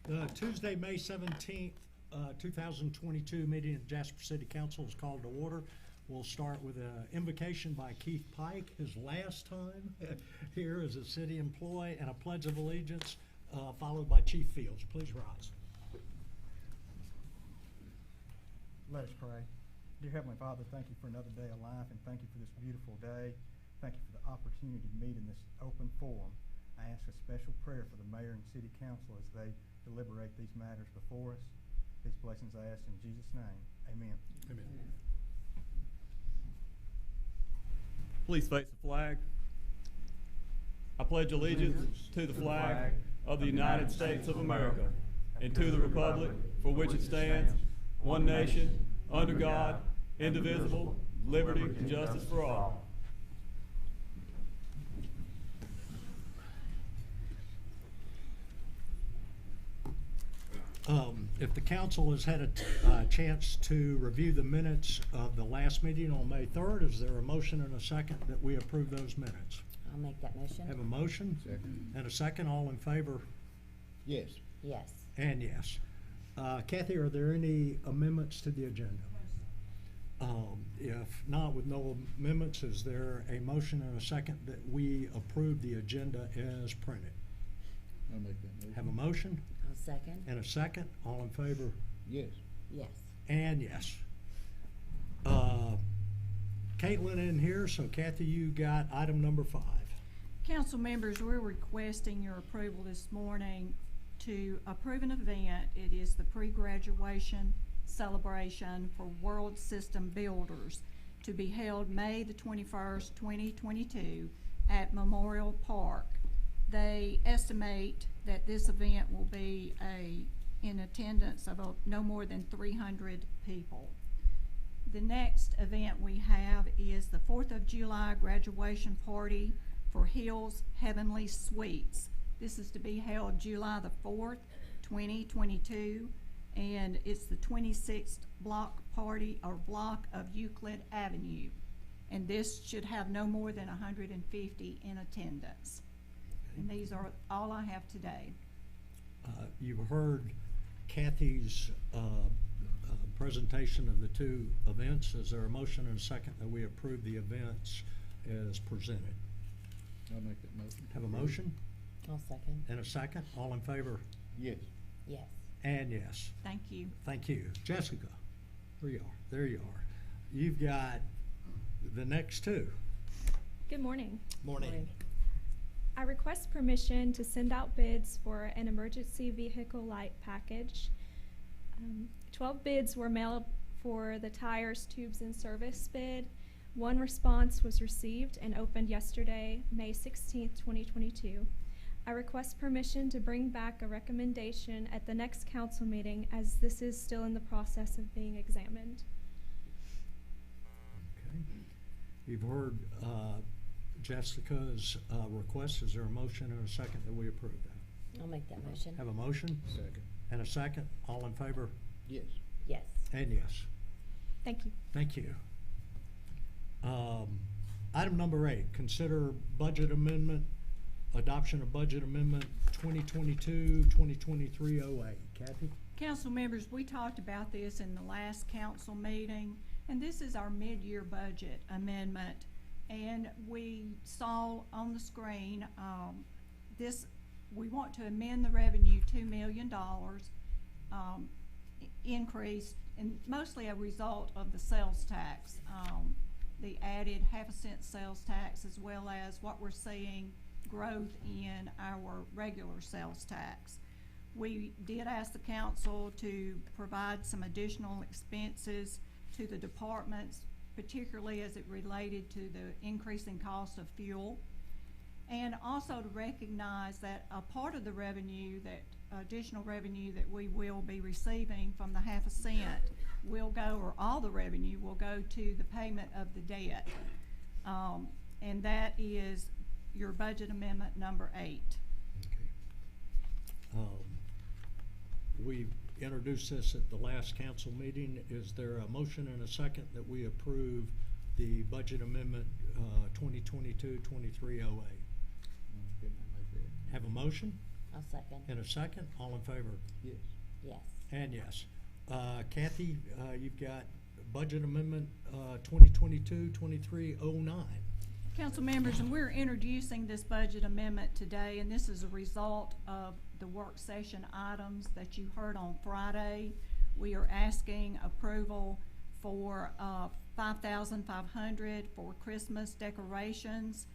The Tuesday, May 17th, 2022 meeting of Jasper City Council is called to order. We'll start with an invocation by Keith Pike, his last time here as a city employee, and a pledge of allegiance, followed by Chief Fields. Please rise. Let us pray. Dear Heavenly Father, thank you for another day of life, and thank you for this beautiful day. Thank you for the opportunity to meet in this open forum. I ask a special prayer for the mayor and city council as they deliberate these matters before us. These blessings I ask in Jesus' name. Amen. Amen. Please face the flag. I pledge allegiance to the flag of the United States of America and to the republic for which it stands, one nation, under God, indivisible, liberty and justice for all. If the council has had a chance to review the minutes of the last meeting on May 3rd, is there a motion and a second that we approve those minutes? I'll make that motion. Have a motion? Second. And a second. All in favor? Yes. Yes. And yes. Kathy, are there any amendments to the agenda? If not, with no amendments, is there a motion and a second that we approve the agenda as printed? I'll make that motion. Have a motion I'll second. and a second. All in favor? Yes. Yes. And yes. Kaitlyn in here, so Kathy, you got item number 5. Council members, we're requesting your approval this morning to approve an event. It is the pre-graduation celebration for World System Builders to be held May the 21st, 2022 at Memorial Park. They estimate that this event will be in attendance of no more than 300 people. The next event we have is the 4th of July graduation party for Hills Heavenly Suites. This is to be held July the 4th, 2022, and it's the 26th block of Euclid Avenue. And this should have no more than 150 in attendance. And these are all I have today. You've heard Kathy's presentation of the two events. Is there a motion and a second that we approve the events as presented? I'll make that motion. Have a motion I'll second. and a second. All in favor? Yes. Yes. And yes. Thank you. Thank you. Jessica, there you are. There you are. You've got the next two. Good morning. Morning. I request permission to send out bids for an emergency vehicle light package. 12 bids were mailed for the tires, tubes, and service bid. One response was received and opened yesterday, May 16th, 2022. I request permission to bring back a recommendation at the next council meeting, as this is still in the process of being examined. Okay. You've heard Jessica's request. Is there a motion and a second that we approve that? I'll make that motion. Have a motion Second. and a second. All in favor? Yes. Yes. And yes. Thank you. Thank you. Item number 8, consider budget amendment, adoption of budget amendment 2022-2023-08. Kathy? Council members, we talked about this in the last council meeting, and this is our mid-year budget amendment. And we saw on the screen, we want to amend the revenue $2 million increase, and mostly a result of the sales tax, the added half-a-cent sales tax, as well as what we're seeing growth in our regular sales tax. We did ask the council to provide some additional expenses to the departments, particularly as it related to the increasing cost of fuel, and also to recognize that a part of the revenue, that additional revenue that we will be receiving from the half-a-cent will go, or all the revenue will go to the payment of the debt. And that is your budget amendment number 8. Okay. We introduced this at the last council meeting. Is there a motion and a second that we approve the budget amendment 2022-23-08? Okay, I'll make that. Have a motion I'll second. In a second, all in favor? Yes. Yes. And yes. Kathy, you've got budget amendment 2022-2309. Council members, and we're introducing this budget amendment today, and this is a result of the work session items that you heard on Friday. We are asking approval for $5,500 for Christmas decorations.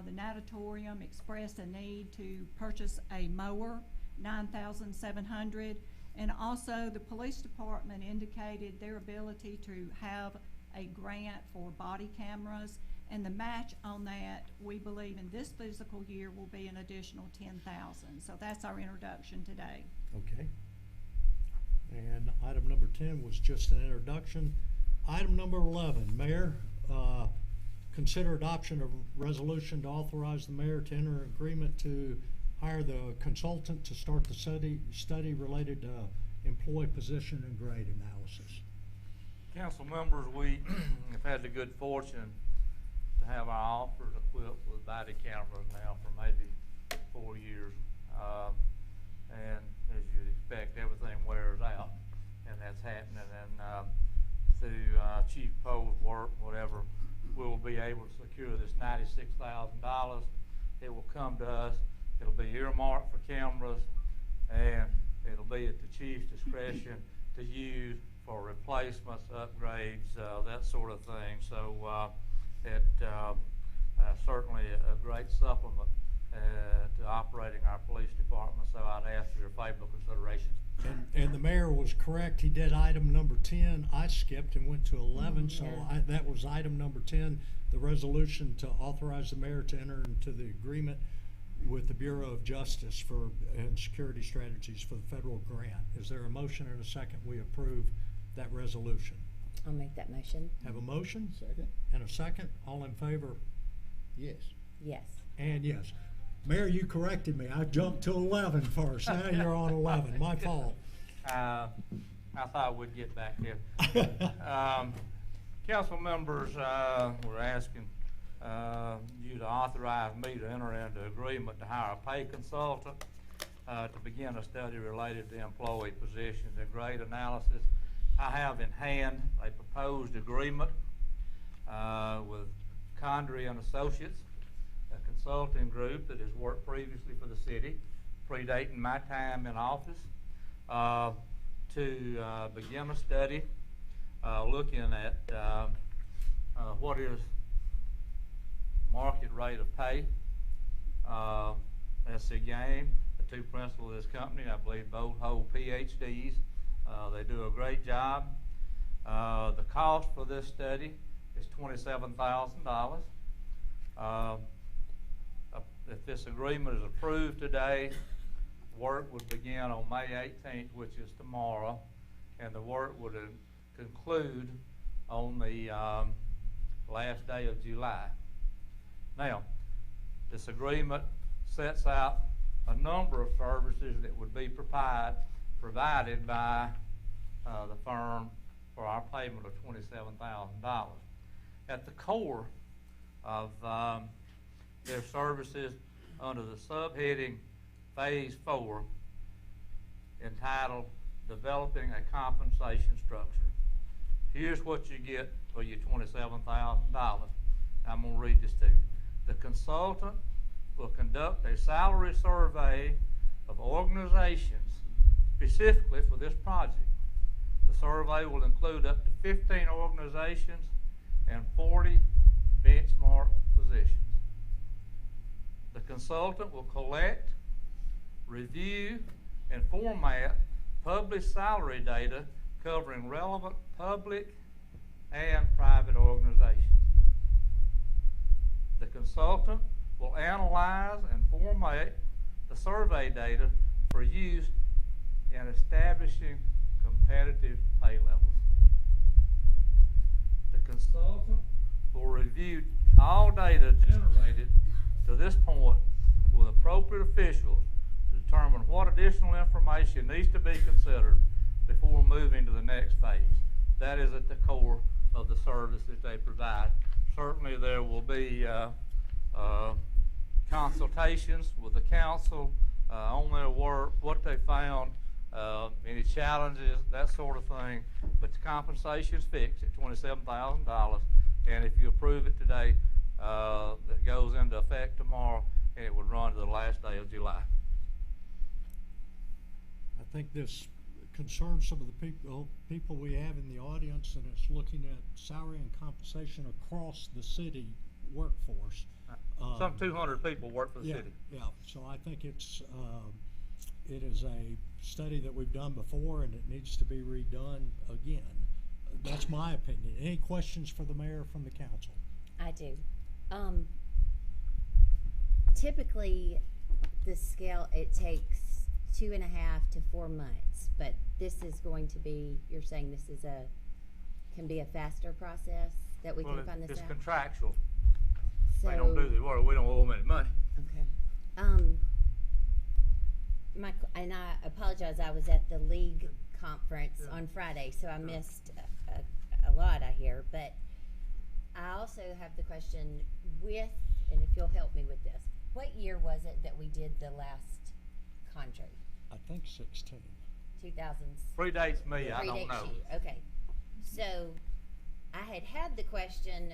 The natatorium expressed a need to purchase a mower, $9,700. And also the police department indicated their ability to have a grant for body cameras. And the match on that, we believe in this fiscal year, will be an additional $10,000. So that's our introduction today. Okay. And item number 10 was just an introduction. Item number 11, Mayor, consider adoption of resolution to authorize the mayor to enter an agreement to hire the consultant to start the study related to employee position and grade analysis. Council members, we have had the good fortune to have our officers equipped with body cameras now for maybe 4 years. And as you'd expect, everything wears out, and that's happening. And through Chief Poe's work, whatever, we will be able to secure this $96,000. It will come to us. It'll be earmarked for cameras, and it'll be at the chief's discretion to use for replacements, upgrades, that sort of thing. So certainly a great supplement to operating our police department. So I'd ask for your favorable consideration. And the mayor was correct. He did item number 10. I skipped and went to 11, so Yeah. that was item number 10, the resolution to authorize the mayor to enter into the agreement with the Bureau of Justice and security strategies for the federal grant. Is there a motion and a second we approve that resolution? I'll make that motion. Have a motion Second? and a second. All in favor? Yes. Yes. And yes. Mayor, you corrected me. I jumped to 11 first. Now you're on 11. My fault. I thought we'd get back there. Council members, we're asking you to authorize me to enter into agreement to hire a pay consultant to begin a study related to employee positions and grade analysis. I have in hand a proposed agreement with Condry and Associates, a consulting group that has worked previously for the city, predating my time in office, to begin a study looking at what is market rate of pay. That's the game. The two principals of this company, I believe, both hold PhDs. They do a great job. The cost for this study is $27,000. If this agreement is approved today, work would begin on May 18th, which is tomorrow, and the work would conclude on the last day of July. Now, this agreement sets out a number of services that would be provided by the firm for our payment of $27,000. At the core of their services under the subheading Phase 4, entitled Developing a Compensation Structure. Here's what you get for your $27,000. I'm going to read this to you. The consultant will conduct a salary survey of organizations specifically for this project. The survey will include up to 15 organizations and 40 benchmark positions. The consultant will collect, review, and format published salary data covering relevant public and private organizations. The consultant will analyze and format the survey data for use in establishing competitive pay levels. The consultant will review all data generated to this point with appropriate officials to determine what additional information needs to be considered before moving to the next phase. That is at the core of the service that they provide. Certainly there will be consultations with the council on their work, what they found, any challenges, that sort of thing. But the compensation's fixed at $27,000, and if you approve it today, that goes into effect tomorrow, and it would run to the last day of July. I think this concerns some of the people we have in the audience, and it's looking at salary and compensation across the city workforce. Some 200 people work for the city. Yeah, so I think it is a study that we've done before, and it needs to be redone again. That's my opinion. Any questions for the mayor from the council? I do. Typically, the scale, it takes 2.5 to 4 months, but this is going to be, you're saying this is can be a faster process that we can find this out? It's contractual. So, They don't do the work, we don't owe them any money. okay. And I apologize, I was at the league conference on Friday, so I missed a lot I hear, but I also have the question with, and if you'll help me with this, what year was it that we did the last contract? I think 16. 2000s? Predates me, I don't Predates know. you. Okay. So I had the question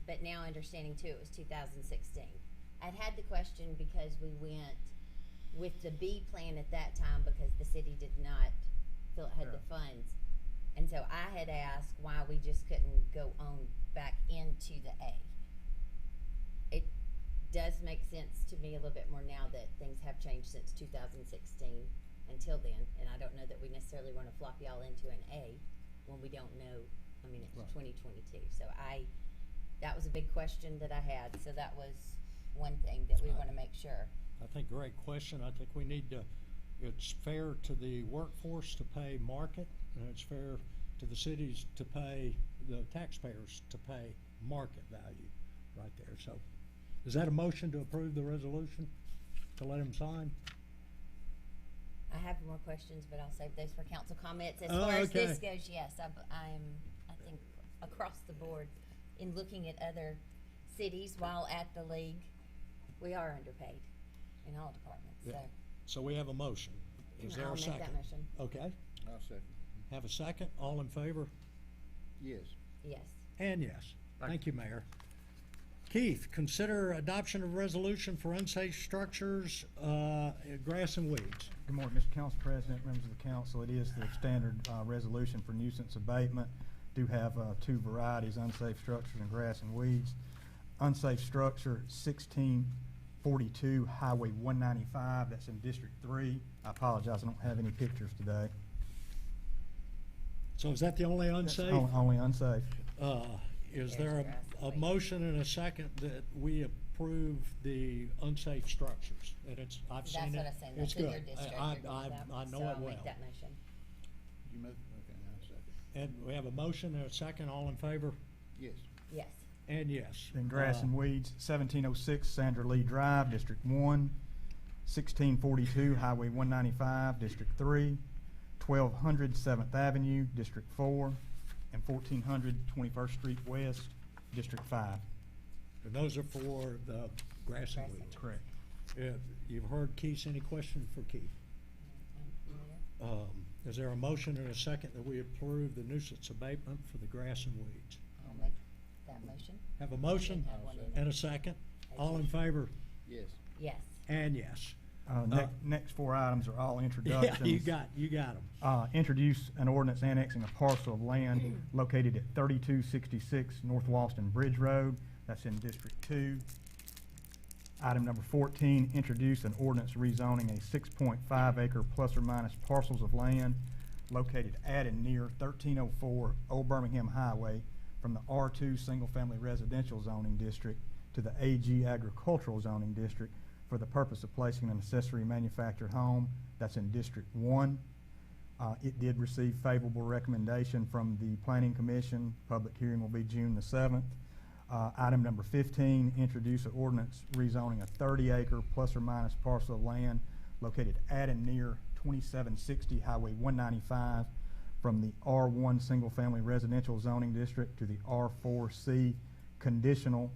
but now understanding too, it was 2016. I'd had the question because we went with the B plan at that time because the city did not feel it had the funds. And so I had asked why we just couldn't go on back into the A. It does make sense to me a little bit more now that things have changed since 2016 until then, and I don't know that we necessarily want to flop y'all into an A when we don't know. I mean, it's 2022, so that was a big question that I had, so that was one thing that we want to make sure. I think great question. I think we need to, it's fair to the workforce to pay market, and it's fair to the cities to pay, the taxpayers to pay market value right there. So is that a motion to approve the resolution to let him sign? I have more questions, but I'll save those for council comments. As far as this goes, yes, I think across the board, in looking at other cities while at the league, we are underpaid in all departments. Yeah. So we have a motion. Is there a second? I'll make that motion. Okay. I'll second. Have a second. All in favor? Yes. Yes. And yes. Thank you, Mayor. Keith, consider adoption of resolution for unsafe structures, grass and weeds. Good morning, Mr. Council President, members of the council. It is the standard resolution for nuisance abatement. Do have two varieties, unsafe structures and grass and weeds. Unsafe structure 1642 Highway 195, that's in District 3. I apologize, I don't have any pictures today. So is that the only unsafe? Only unsafe. Is there a motion and a second that we approve the unsafe structures? And I've seen it. That's what I'm saying. That's It's in your good. district. I So know I'll it well. make that motion. You move, okay, I'll second. And we have a motion and a second. All in favor? Yes. Yes. And yes. In grass and weeds, 1706 Sandra Lee Drive, District 1, 1642 Highway 195, District 3, 1200 7th Avenue, District 4, and 1400 21st Street West, District 5. And those are for the grass and weeds. Correct. You've heard Keith. Any question for Keith? Is there a motion and a second that we approve the nuisance abatement for the grass and weeds? I'll make that motion. Have a motion Have one in and a second. All in favor? Yes. Yes. And yes. Next four items are all introductions. Yeah, you got them. Introduce an ordinance annexing a parcel of land located at 3266 North Walston Bridge Road. That's in District 2. Item number 14, introduce an ordinance rezoning a 6.5 acre plus or minus parcels of land located at and near 1304 Old Birmingham Highway from the R2 Single Family Residential Zoning District to the AG Agricultural Zoning District for the purpose of placing an accessory manufactured home. That's in District 1. It did receive favorable recommendation from the Planning Commission. Public hearing will be June the 7th. Item number 15, introduce an ordinance rezoning a 30 acre plus or minus parcel of land located at and near 2760 Highway 195 from the R1 Single Family Residential Zoning District to the R4C Conditional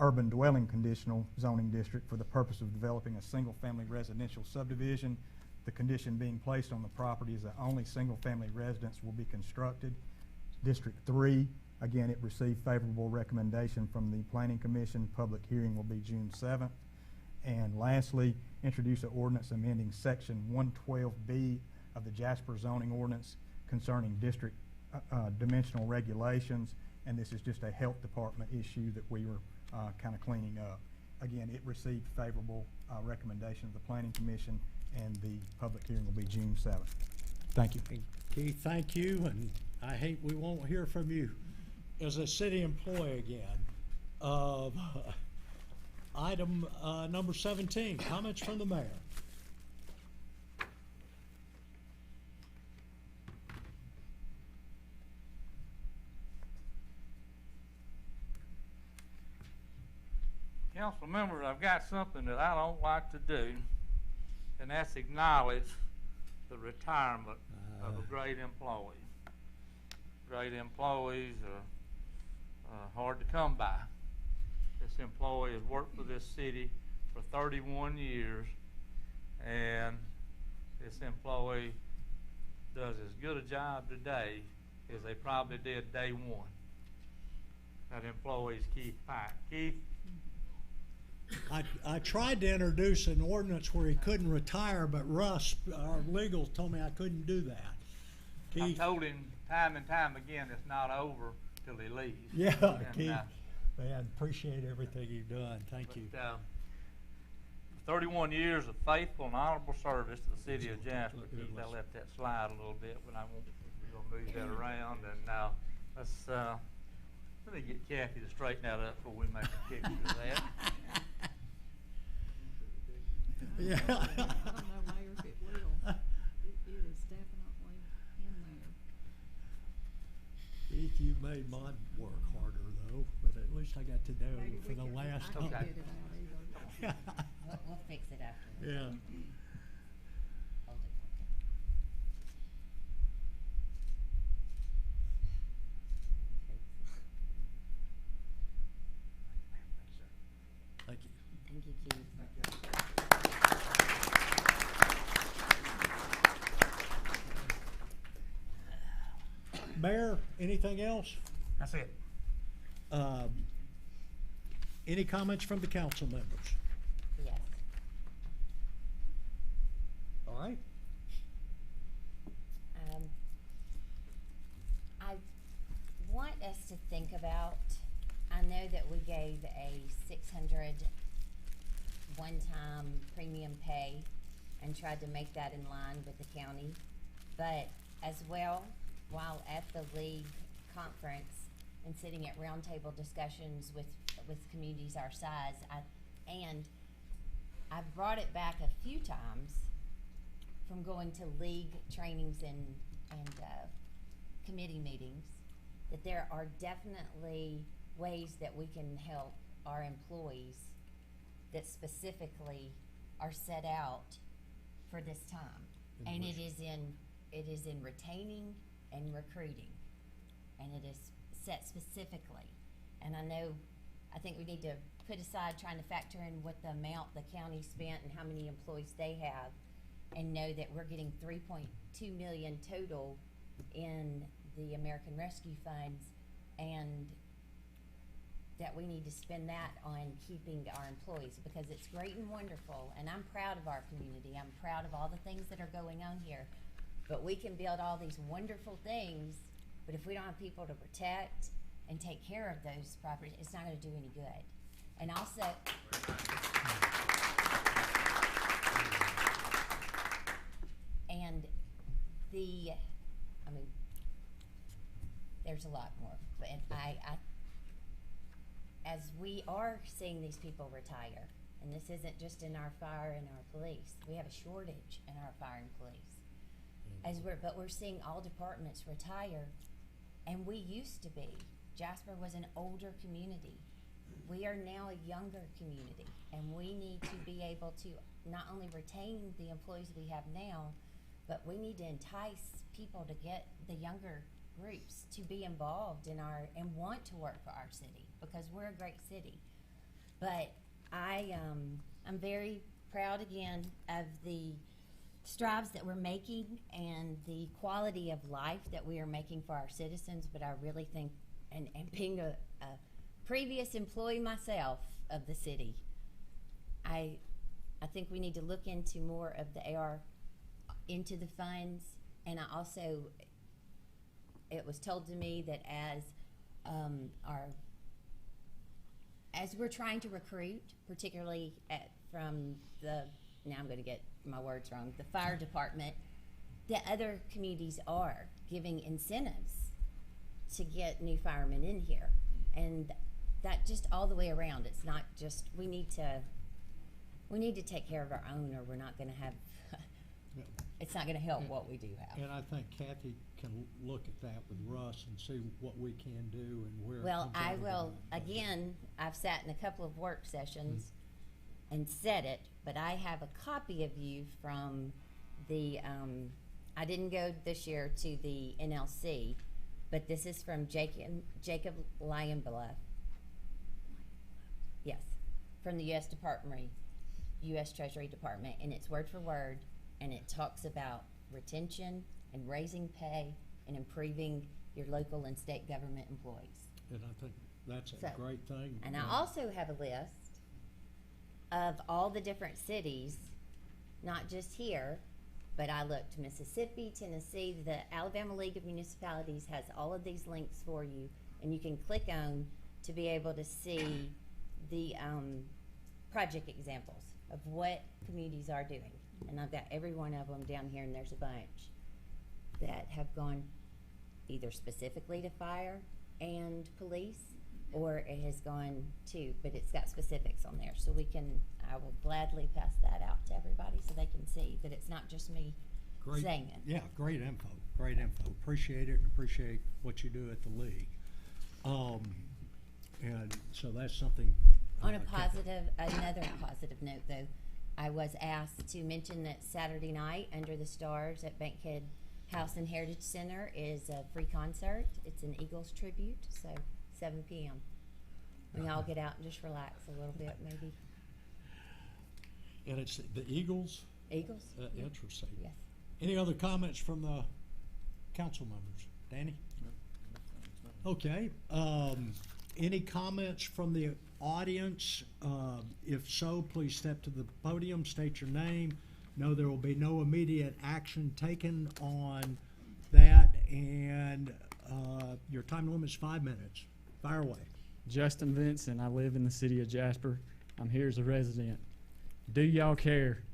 urban dwelling conditional zoning district for the purpose of developing a single-family residential subdivision. The condition being placed on the property is that only single-family residence will be constructed. District 3, again, it received favorable recommendation from the Planning Commission. Public hearing will be June 7th. And lastly, introduce an ordinance amending Section 112B of the Jasper zoning ordinance concerning district dimensional regulations. And this is just a health department issue that we were kind of cleaning up. Again, it received favorable recommendation of the Planning Commission, and the public hearing will be June 7th. Thank you. Keith, thank you, and I hate we won't hear from you as a city employee again. Item number 17, comments from the mayor. Council members, I've got something that I don't like to do, and that's acknowledge the retirement of a great employee. Great employees are hard to come by. This employee has worked for this city for 31 years, and this employee does as good a job today as they probably did day one. That employee is Keith Pike. Keith? I tried to introduce an ordinance where he couldn't retire, but Russ, our legal, told me I couldn't do that. I Keith? told him time and time again, it's not over till he leaves. Yeah, And, Keith, man, appreciate everything you've done. Thank you. 31 years of faithful and honorable service to the city of Jasper. Keith, I let that slide a little bit, but I won't. We'll move that around, and now let me get Kathy to straighten that up before we make a picture of that. Yeah. I don't know, Mayor, if it will. It is definitely in there. Keith, you made my work harder though, but at least I got to know Maybe for we the can- last I time. can get it out either. We'll fix it after. Yeah. Hold it. Thank you. Thank you, Keith. Mayor, anything else? That's it. Any comments from the council members? Yes. All right. I want us to think about, I know that we gave a 600 one-time premium pay and tried to make that in line with the county, but as well, while at the league conference and sitting at roundtable discussions with communities our size, I've brought it back a few times from going to league trainings and committee meetings, that there are definitely ways that we can help our employees that specifically are set out for this time. And it is in retaining and recruiting, and it is set specifically. And I think we need to put aside trying to factor in what the amount the county spent and how many employees they have, and know that we're getting $3.2 million total in the American Rescue Funds, and that we need to spend that on keeping our employees, because it's great and wonderful, and I'm proud of our community. I'm proud of all the things that are going on here. But we can build all these wonderful things, but if we don't have people to protect and take care of those properties, it's not going to do any good. And also, and there's a lot more, but as we are seeing these people retire, and this isn't just in our fire and our police, we have a shortage in our fire and police. But we're seeing all departments retire, and we used to be. Jasper was an older community. We are now a younger community, and we need to be able to not only retain the employees we have now, but we need to entice people to get the younger groups to be involved in and want to work for our city, because we're a great city. But I'm very proud again of the strides that we're making and the quality of life that we are making for our citizens. But I really think, and being a previous employee myself of the city, I think we need to look into more of the AR, into the funds. And I also, it was told to me that as we're trying to recruit, particularly from the, now I'm going to get my words wrong, the fire department, that other communities are giving incentives to get new firemen in here. And that just all the way around. It's not just, we need to take care of our own, or we're not going to have, it's not going to help what we do have. And I think Kathy can look at that with Russ and see what we can do and where. Well, I exactly will, we can go. again, I've sat in a couple of work sessions and said it, but I have a copy of you from the, I didn't go this year to the NLC, but this is from Jacob Lionbluff. Yes, from the U.S. Treasury Department, and it's word for word, and it talks about retention and raising pay and improving your local and state government employees. And I think that's a So, great thing. And I also have a list of all the different cities, not just here, but I looked Mississippi, Tennessee, the Alabama League of Municipalities has all of these links for you, and you can click on to be able to see the project examples of what communities are doing. And I've got every one of them down here, and there's a bunch that have gone either specifically to fire and police, or it has gone to, but it's got specifics on there. So I will gladly pass that out to everybody so they can see that it's not just me Great, saying it. yeah, great info, great info. Appreciate it, and appreciate what you do at the league. And so that's something. On a Kathy- another positive note though, I was asked to mention that Saturday night under the stars at Bankhead House and Heritage Center is a free concert. It's an Eagles tribute, so 7 p.m. We all get out and just relax a little bit, maybe. And it's the Eagles? Eagles? Yeah. Interesting. Yes. Any other comments from the council members? Danny? Okay. Any comments from the audience? If so, please step to the podium, state your name. No, there will be no immediate action taken on that, and your time limit is 5 minutes. Fire away. Justin Vincent, I live in the city of Jasper. I'm here as a resident. Do y'all care?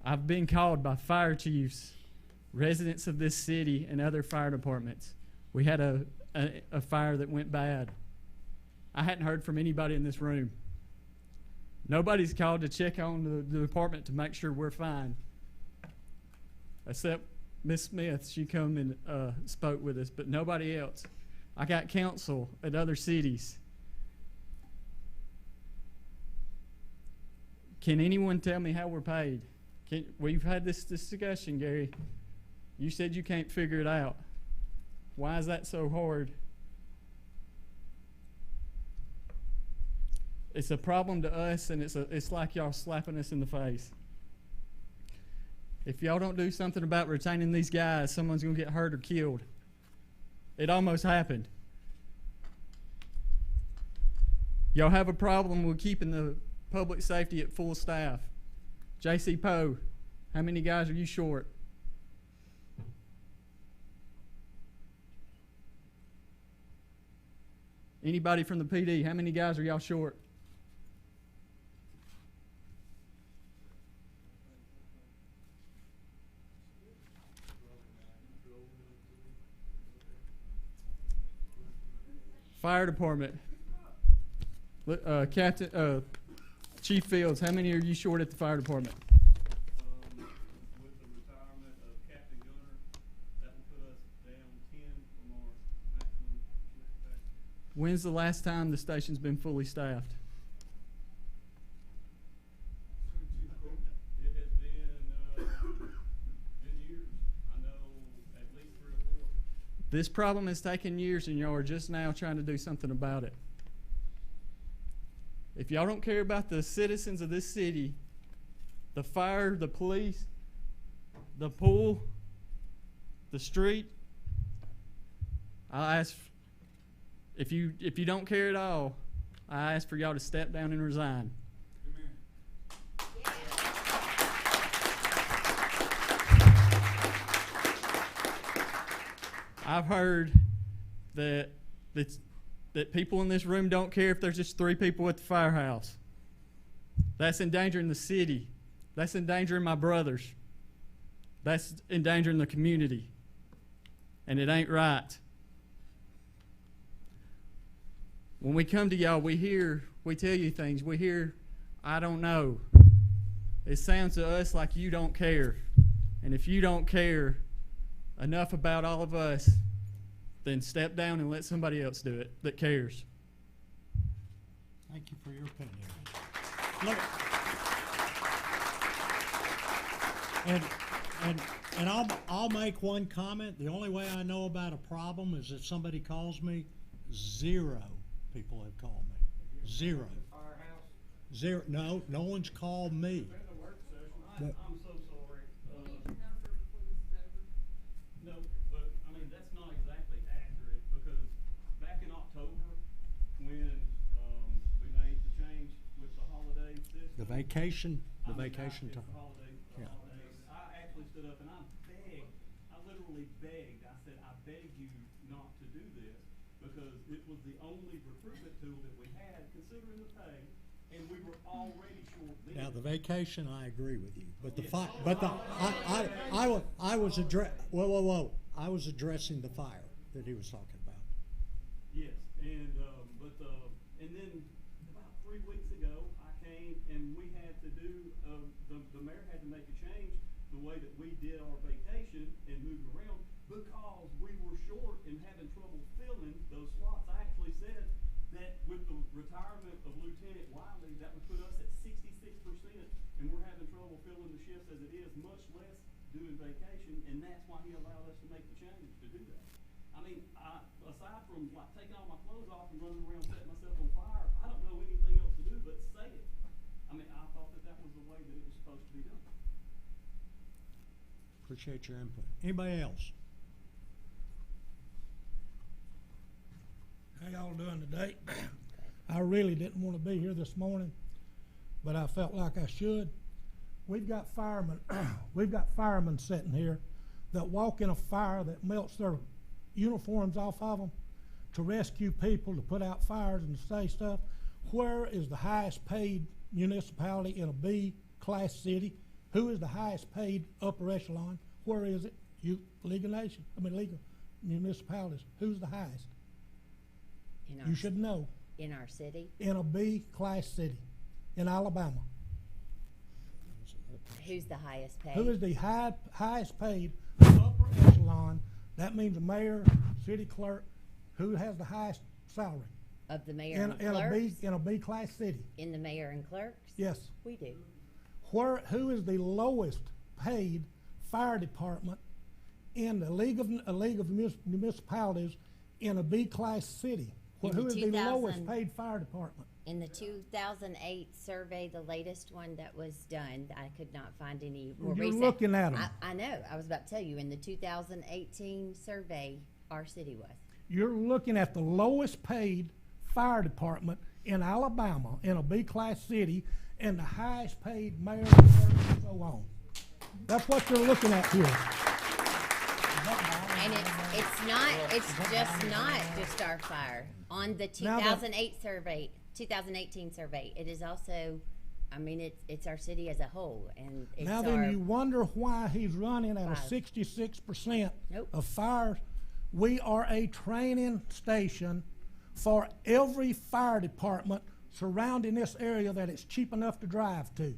I've been called by fire chiefs, residents of this city, and other fire departments. We had a fire that went bad. I hadn't heard from anybody in this room. Nobody's called to check on the department to make sure we're fine. Except Miss Smith, she come and spoke with us, but nobody else. I got counsel at other cities. Can anyone tell me how we're paid? We've had this discussion, Gary. You said you can't figure it out. Why is that so hard? It's a problem to us, and it's like y'all slapping us in the face. If y'all don't do something about retaining these guys, someone's going to get hurt or killed. It almost happened. Y'all have a problem with keeping the public safety at full staff. J.C. Poe, how many guys are you short? Anybody from the PD, how many guys are y'all short? Fire department. Chief Fields, how many are you short at the fire department? With the retirement of Captain Gunner, that will put us down 10 from our maximum capacity. When's the last time the station's been fully staffed? It has been years. I know at least 3 or 4. This problem has taken years, and y'all are just now trying to do something about it. If y'all don't care about the citizens of this city, the fire, the police, the pool, the street, I ask, if you don't care at all, I ask for y'all to step down and resign. I've heard that people in this room don't care if there's just 3 people at the firehouse. That's endangering the city. That's endangering my brothers. That's endangering the community. And it ain't right. When we come to y'all, we tell you things. We hear, I don't know. It sounds to us like you don't care. And if you don't care enough about all of us, then step down and let somebody else do it that cares. Thank you for your opinion. Look, and I'll make one comment. The only way I know about a problem is if somebody calls me. 0 people have called me. 0. Zero. No one's called me. I'm so sorry. No, but I mean that's not exactly accurate because back in October when we made the change with the holiday system, The vacation time. Holidays, Yeah. I actually stood up and I literally begged. I said, I beg you not to do this because it was the only recruitment tool that we had considering the pay, and we were already short then. Now the vacation, I agree with you, but the Yes. I was whoa. I was addressing the fire that he was talking about. Yes, and and then about 3 weeks ago, I came and we had to do the mayor had to make a change the way that we did our vacation and moved around because we were short and having trouble filling those slots. I actually said that with the retirement of Lieutenant Wiley, that would put us at 66%, and we're having trouble filling the shifts as it is, much less doing vacation, and that's why he allowed us to make the change to do that. I mean, aside from like taking all my clothes off and running around setting myself on fire, I don't know anything else to do but say it. I mean, I thought that was the way that it was supposed to be done. Appreciate your input. Anybody else? How y'all doing today? I really didn't want to be here this morning, but I felt like I should. We've got firemen, sitting here that walk in a fire that melts their uniforms off of them to rescue people, to put out fires and to say stuff. Where is the highest paid municipality in a B class city? Who is the highest paid upper echelon? Where is it? Legal municipalities. Who's the highest? You should know. In our city? In a B class city in Alabama. Who's the highest paid? Who is the highest paid upper echelon? That means the mayor, city clerk. Who has the highest salary? Of the mayor and clerks? In a B class city. In the mayor and clerks? Yes. We do. Who is the lowest paid fire department in the League of Municipalities in a B class city? Who is the lowest paid fire department? In the 2008 survey, the latest one that was done, I could not find any more You're recent. looking at them. I know. I was about to tell you, in the 2018 survey, our city was. You're looking at the lowest paid fire department in Alabama in a B class city and the highest paid mayor and so on. That's what you're looking at here. And it's just not just our fire. On the 2018 survey, it is also, I mean, it's our city as a whole, and it's now then you wonder why he's running at a 66% of fires. We are a training station for every fire department surrounding this area that it's cheap enough to drive to.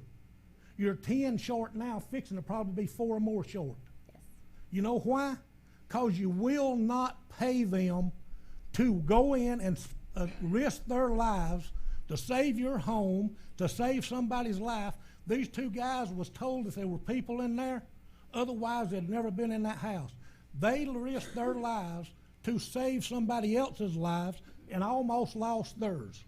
You're 10 short now, fixing to probably be 4 more short. Yes. You know why? Because you will not pay them to go in and risk their lives to save your home, to save somebody's life. These 2 guys was told if there were people in there, otherwise they'd never been in that house. They risked their lives to save somebody else's lives and almost lost theirs.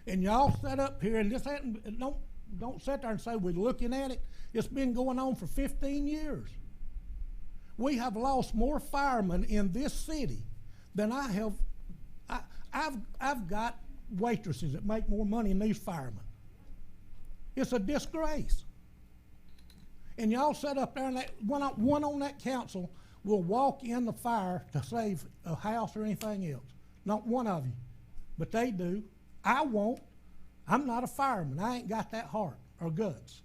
And y'all sat up here and this hadn't, don't sit there and say we're looking at it. It's been going on for 15 years. We have lost more firemen in this city than I have. I've got waitresses that make more money than these firemen. It's a disgrace. And y'all sat up there and one on that council will walk in the fire to save a house or anything else. Not one of you. But they do. I won't. I'm not a fireman. I ain't got that heart or guts.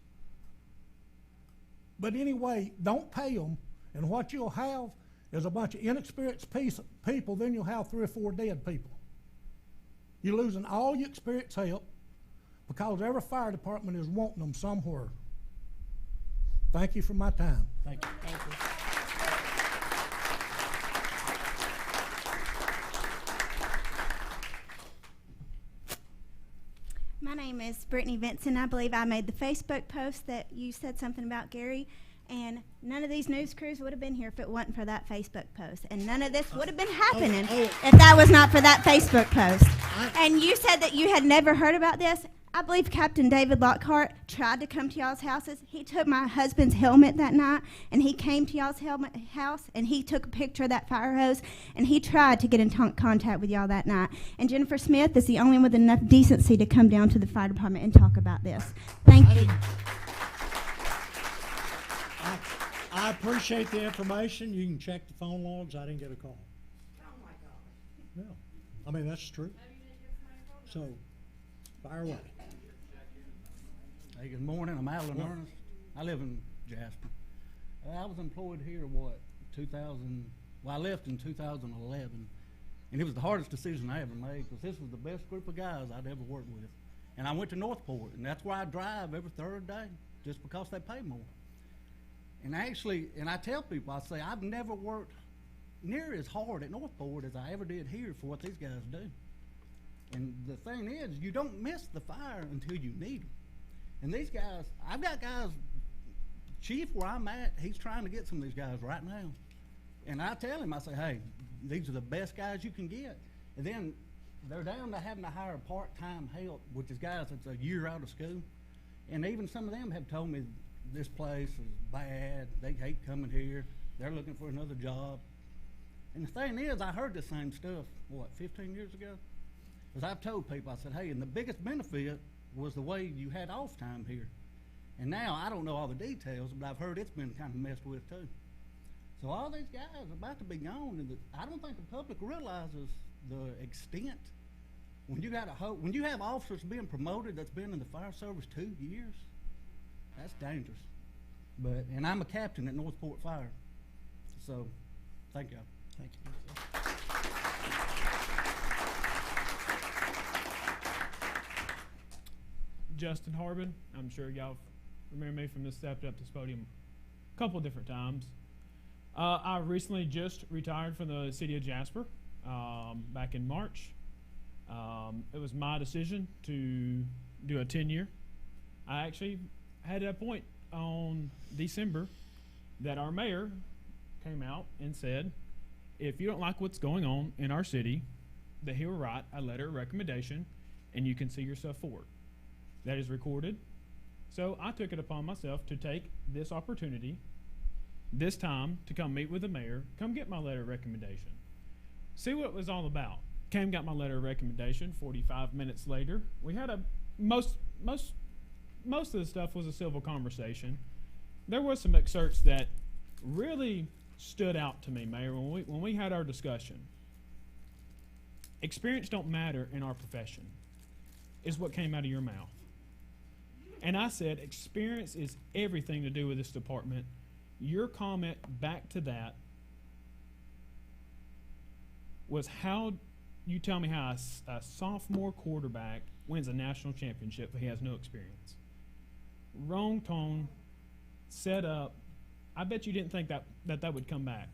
But anyway, don't pay them. And what you'll have is a bunch of inexperienced people. Then you'll have 3 or 4 dead people. You're losing all your experienced help because every fire department is wanting them somewhere. Thank you for my time. Thank you. Thank you. My name is Brittany Vinson. I believe I made the Facebook post that you said something about Gary, and none of these news crews would have been here if it wasn't for that Facebook post, and none of this would have been happening if that was not for that Facebook post. And you said that you had never heard about this. I believe Captain David Lockhart tried to come to y'all's houses. He took my husband's helmet that night, and he came to y'all's house, and he took a picture of that fire hose, and he tried to get in contact with y'all that night. And Jennifer Smith is the only one with enough decency to come down to the fire department and talk about this. Thank you. I appreciate the information. You can check the phone logs. I didn't get a call. Oh, my God. No. I mean, that's true. So, fire away. Hey, good morning. I'm Alan Ernest. I live in Jasper. I was employed here, I left in 2011. And it was the hardest decision I ever made because this was the best group of guys I'd ever worked with. And I went to Northport, and that's where I drive every third day just because they pay more. And I tell people, I say, I've never worked near as hard at Northport as I ever did here for what these guys do. And the thing is, you don't miss the fire until you need them. And these guys, I've got guys, Chief where I'm at, he's trying to get some of these guys right now. And I tell him, I say, hey, these are the best guys you can get. And then they're down to having to hire part-time help, which is guys that's a year out of school. And even some of them have told me this place is bad, they hate coming here, they're looking for another job. And the thing is, I heard the same stuff, 15 years ago? Because I've told people, I said, hey, and the biggest benefit was the way you had off time here. And now, I don't know all the details, but I've heard it's been kind of messed with too. So all these guys are about to be gone, and I don't think the public realizes the extent. When you have officers being promoted that's been in the fire service 2 years, that's dangerous. And I'm a captain at Northport Fire. So, thank y'all. Thank you. Justin Harbin. I'm sure y'all remember me from this stepped up this podium a couple different times. I recently just retired from the city of Jasper back in March. It was my decision to do a 10-year. I actually had a point on December that our mayor came out and said, if you don't like what's going on in our city, that he will write a letter of recommendation and you can see yourself forward. That is recorded. So I took it upon myself to take this opportunity, this time, to come meet with the mayor, come get my letter of recommendation. See what it was all about. Came, got my letter of recommendation. 45 minutes later, we had most of the stuff was a civil conversation. There was some excerpts that really stood out to me, Mayor, when we had our discussion. Experience don't matter in our profession, is what came out of your mouth. And I said, experience is everything to do with this department. Your comment back to that was how you tell me how a sophomore quarterback wins a national championship but he has no experience. Wrong tone, set up. I bet you didn't think that would come back.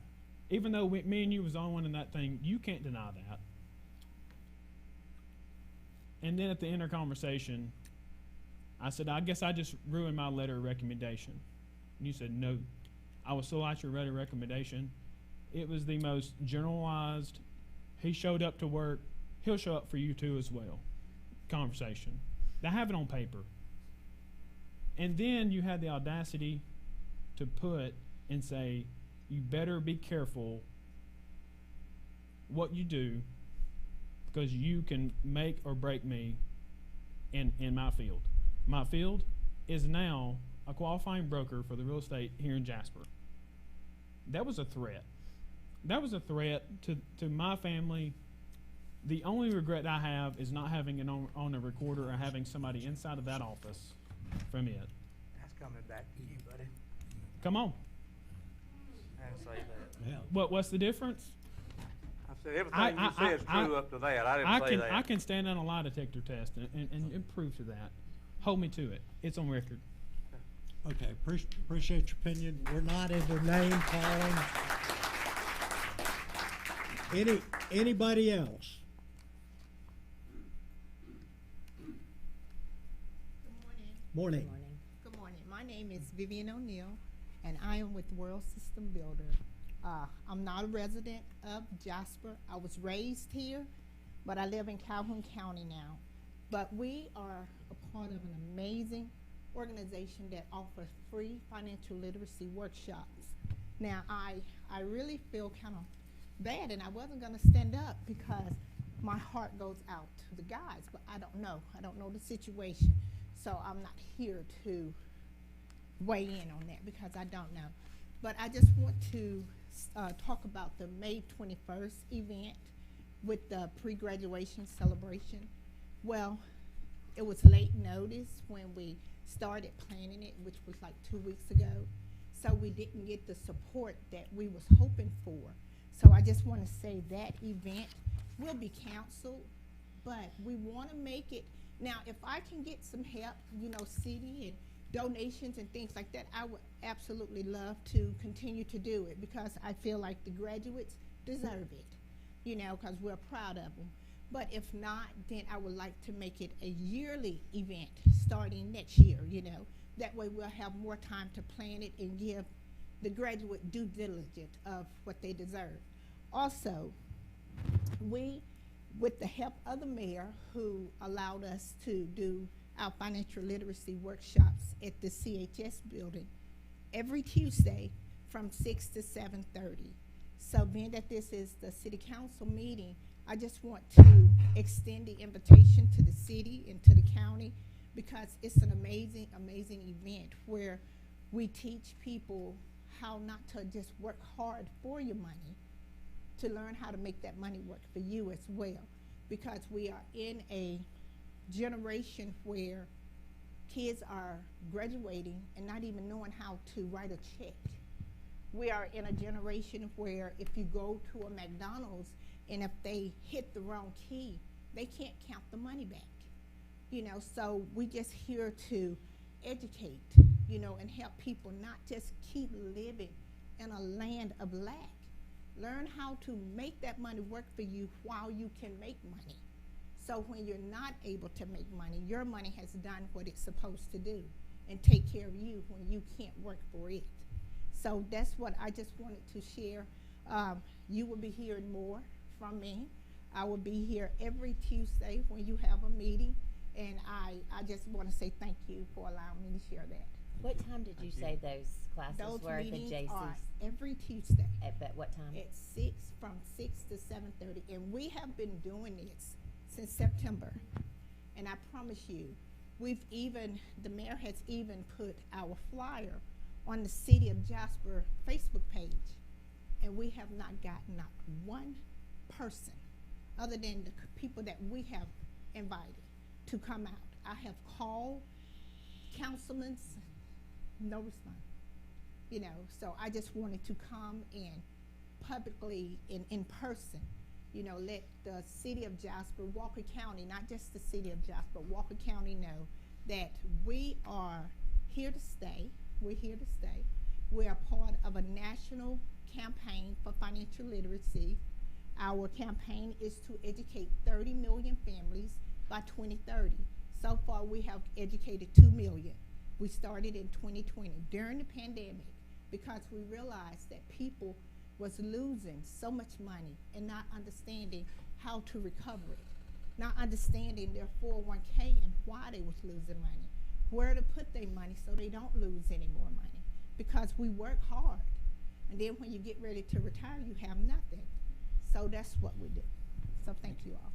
Even though me and you was on one in that thing, you can't deny that. And then at the end of conversation, I said, I guess I just ruined my letter of recommendation. And you said, no. I will still out your letter of recommendation. It was the most generalized. He showed up to work. He'll show up for you too as well. conversation. They have it on paper. And then you had the audacity to put and say, you better be careful what you do, because you can make or break me in my field. My field is now a qualifying broker for the real estate here in Jasper. That was a threat. That was a threat to my family. The only regret I have is not having it on a recorder or having somebody inside of that office from it. That's coming back to you, buddy. Come on. And say that. Yeah. What's the difference? I said everything you said is true up to that. I didn't say that. I can stand on a lie detector test and prove to that. Hold me to it. It's on record. Okay, appreciate your opinion. We're not into name calling. Anybody else? Morning. Good morning. My name is Vivian O'Neill, and I am with World System Builder. I'm not a resident of Jasper. I was raised here, but I live in Calhoun County now. But we are a part of an amazing organization that offers free financial literacy workshops. Now, I really feel kind of bad, and I wasn't going to stand up because my heart goes out to the guys, but I don't know. I don't know the situation. So I'm not here to weigh in on that because I don't know. But I just want to talk about the May 21st event with the pre-graduation celebration. Well, it was late notice when we started planning it, which was like 2 weeks ago. So we didn't get the support that we was hoping for. So I just want to say that event will be canceled, but we want to make it. Now, if I can get some help, you know, city and donations and things like that, I would absolutely love to continue to do it because I feel like the graduates deserve it, you know, because we're proud of them. But if not, then I would like to make it a yearly event starting next year, you know. That way we'll have more time to plan it and give the graduate due diligence of what they deserve. Also, we, with the help of the mayor who allowed us to do our financial literacy workshops at the CHS building every Tuesday from 6 to 7:30. So being that this is the city council meeting, I just want to extend the invitation to the city and to the county because it's an amazing, amazing event where we teach people how not to just work hard for your money, to learn how to make that money work for you as well. Because we are in a generation where kids are graduating and not even knowing how to write a check. We are in a generation where if you go to a McDonald's and if they hit the wrong key, they can't count the money back. You know, so we just here to educate, you know, and help people not just keep living in a land of lack. Learn how to make that money work for you while you can make money. So when you're not able to make money, your money has done what it's supposed to do and take care of you when you can't work for it. So that's what I just wanted to share. You will be hearing more from me. I will be here every Tuesday when you have a meeting, and I just want to say thank you for allowing me to share that. What time did you say those classes Those were at the meetings JC's? are every Tuesday. At what time? At 6, from 6 to 7:30, and we have been doing this since September. And I promise you, the mayor has even put our flyer on the City of Jasper Facebook page, and we have not gotten not one person, other than the people that we have invited to come out. I have called councilmen, no response. You know, so I just wanted to come in publicly in person, you know, let the City of Jasper, Walker County, not just the City of Jasper, Walker County know that we are here to stay. We're here to stay. We are part of a national campaign for financial literacy. Our campaign is to educate 30 million families by 2030. So far, we have educated 2 million. We started in 2020 during the pandemic because we realized that people was losing so much money and not understanding how to recover it. not understanding their 401k and why they was losing money, where to put their money so they don't lose any more money, because we work hard. And then when you get ready to retire, you have nothing. So that's what we do. So thank you all.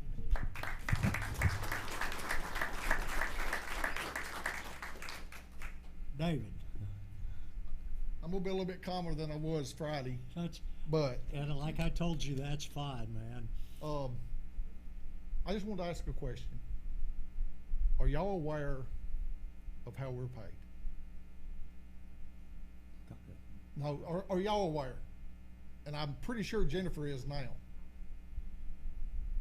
David. I'm gonna be a little bit calmer than I was Friday, That's, but and like I told you, that's fine, man. I just wanted to ask a question. Are y'all aware of how we're paid? No, are y'all aware? And I'm pretty sure Jennifer is now.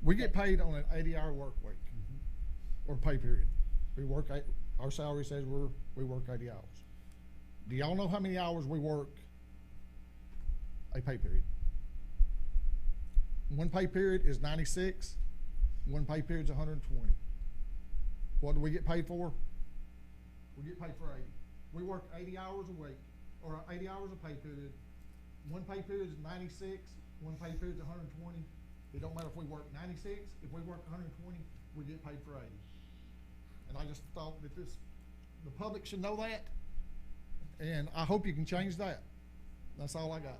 We get paid on an 80-hour work week or pay period. We work our salary says we work 80 hours. Do y'all know how many hours we work a pay period? One pay period is 96. One pay period is 120. What do we get paid for? We get paid for 80. We work 80 hours a week, or 80 hours a pay period. One pay period is 96. One pay period is 120. It don't matter if we work 96. If we work 120, we get paid for 80. And I just thought that the public should know that. And I hope you can change that. That's all I got.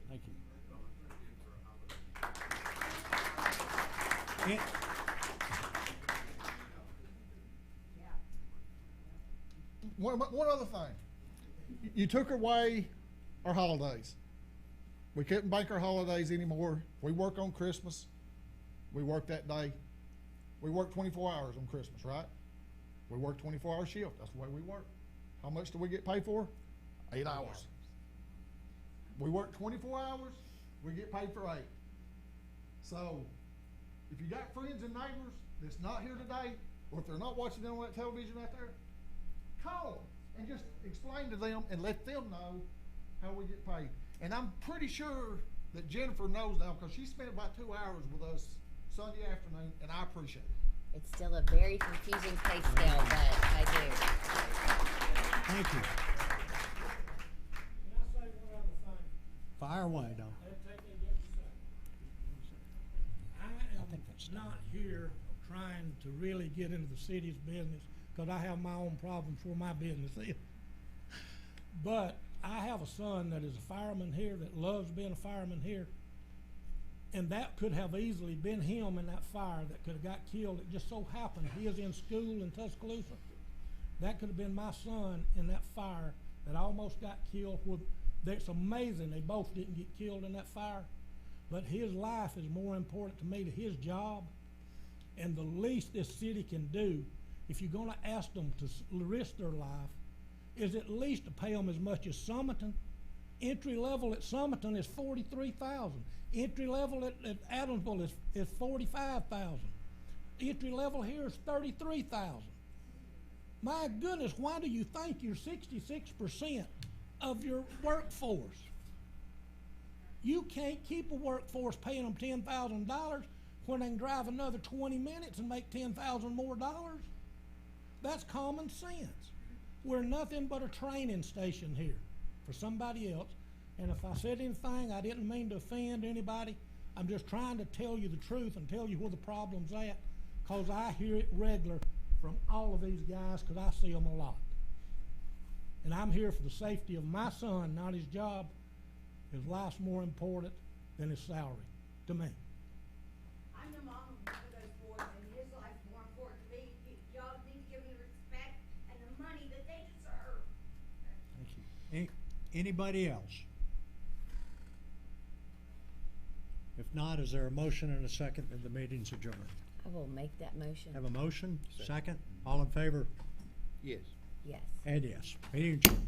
Thank you. One other thing. You took away our holidays. We couldn't bank our holidays anymore. We work on Christmas. We work that day. We work 24 hours on Christmas, right? We work 24-hour shift. That's the way we work. How much do we get paid for? 8 hours. We work 24 hours. We get paid for 8. So, if you got friends and neighbors that's not here today, or if they're not watching on that television right there, call them and just explain to them and let them know how we get paid. And I'm pretty sure that Jennifer knows now because she spent about 2 hours with us Sunday afternoon, and I appreciate it. It's still a very confusing pay scale, but I do. Thank you. Can I say one other thing? Fire away, though. It'll take me just a second. I am not here trying to really get into the city's business because I have my own problems for my business is. But I have a son that is a fireman here that loves being a fireman here. And that could have easily been him in that fire that could have got killed. It just so happened he is in school in Tuscaloosa. That could have been my son in that fire that almost got killed. It's amazing they both didn't get killed in that fire. But his life is more important to me than his job. And the least this city can do, if you're going to ask them to risk their life, is at least to pay them as much as Summerton. Entry level at Summerton is $43,000. Entry level at Adamsville is $45,000. Entry level here is $33,000. My goodness, why do you think you're 66% of your workforce? You can't keep a workforce paying them $10,000 when they can drive another 20 minutes and make $10,000 more dollars. That's common sense. We're nothing but a training station here for somebody else. And if I said anything, I didn't mean to offend anybody. I'm just trying to tell you the truth and tell you where the problem's at, because I hear it regular from all of these guys, because I see them a lot. And I'm here for the safety of my son, not his job. His life's more important than his salary to me. I'm the mom of one of those boys, and his life's more important to me. Y'all need to give them the respect and the money that they deserve. Thank you. Anybody else? If not, is there a motion and a second that the meeting's adjourned? I will make that motion. Have a motion? Second? All in favor? Yes. Yes. And yes. Meeting adjourned.